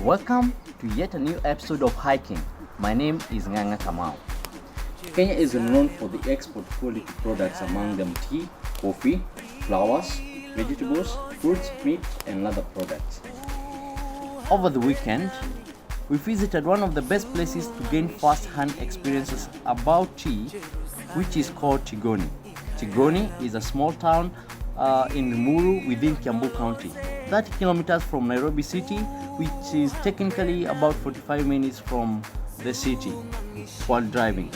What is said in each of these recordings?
Welcome to yet a new episode of Hiking. My name is Nganga Kamau. Kenya is known for the export quality products, among them tea, coffee, flowers, vegetables, fruits, meat, and other products. Over the weekend, we visited one of the best places to gain first-hand experiences about tea, which is called Tigoni. Tigoni is a small town in Limuru within Kiambu County, 30 kilometers from Nairobi city, which is technically about 45 minutes from the city while driving.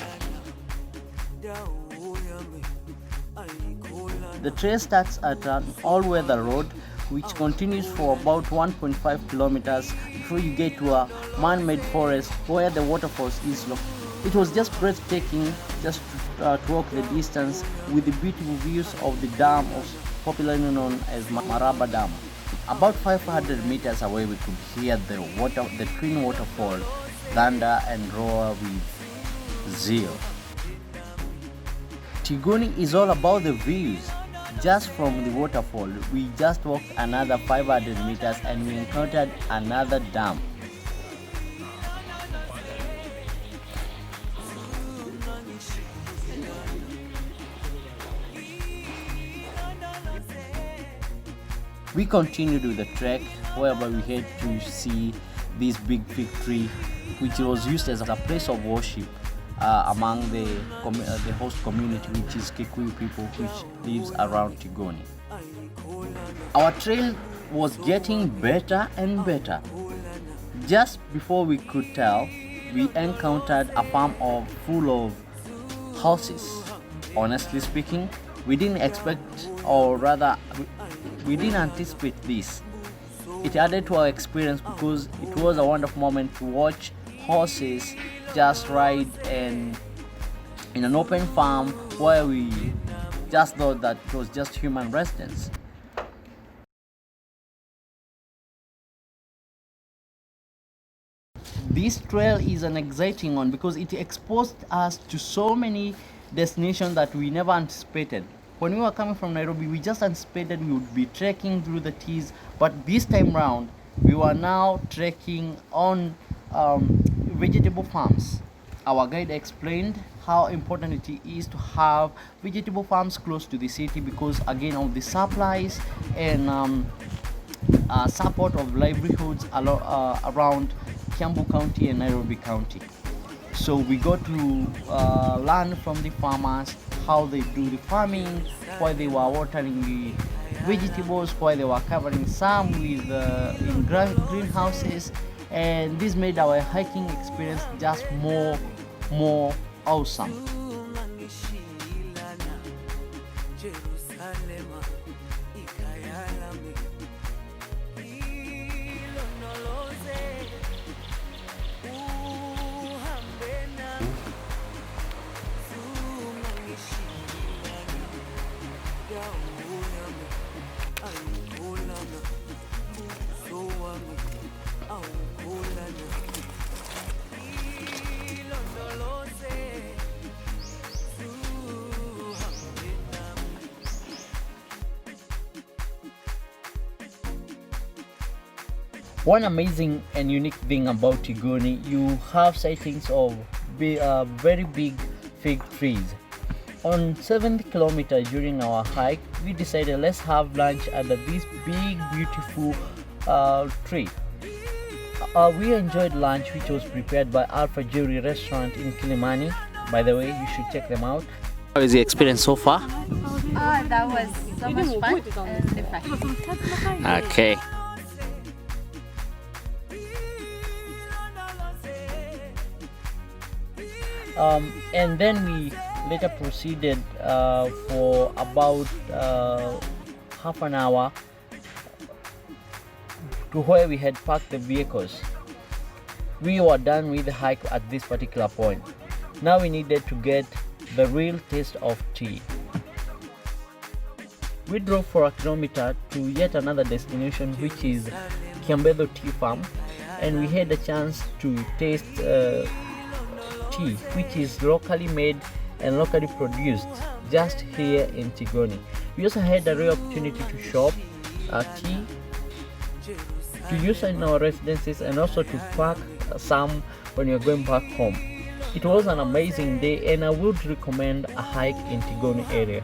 The trail starts at an all-weather road which continues for about 1.5 kilometers before you get to a man-made forest where the waterfalls is located. It was just breathtaking just to walk the distance with the beautiful views of the dam, popularly known as Maraba Dam. About 500 meters away, we could hear the twin waterfall thunder and roar with zeal. Tigoni is all about the views. Just from the waterfall, we just walked another 500 meters and we encountered another dam. We continued with the trek, whereby we had to see this big fig tree, which was used as a place of worship among the host community, which is Kikuyu people, which lives around Tigoni. Our trail was getting better and better. Just before we could tell, we encountered a farm full of houses. Honestly speaking, we didn't expect, or rather, we didn't anticipate this. It added to our experience because it was a wonderful moment to watch horses just ride in an open farm where we just thought that it was just human residents. This trail is an exciting one because it exposed us to so many destinations that we never anticipated. When we were coming from Nairobi, we just anticipated we would be trekking through the teas, but this time round, we were now trekking on vegetable farms. Our guide explained how important it is to have vegetable farms close to the city because, again, of the supplies and support of livelihoods around Kiambu County and Nairobi County. So we got to learn from the farmers how they do the farming, why they were watering the vegetables, why they were covering some with in greenhouses, and this made our hiking experience just more awesome. One amazing and unique thing about Tigoni, you have sightings of very big fig trees. On 7th kilometer during our hike, we decided let's have lunch under this big beautiful tree. We enjoyed lunch, which was prepared by Alpha Jury Restaurant in Kilimani. By the way, you should check them out. How is the experience so far? That was so much fun and refreshing. Okay. And then we later proceeded for about half an hour to where we had parked the vehicles. We were done with the hike at this particular point. Now we needed to get the real taste of tea. We drove for a kilometer to yet another destination, which is Kiambu Tea Farm, and we had a chance to taste tea, which is locally made and locally produced just here in Tigoni. We also had a real opportunity to shop tea to use in our residences and also to pack some when you're going back home. It was an amazing day and I would recommend a hike in Tigoni area.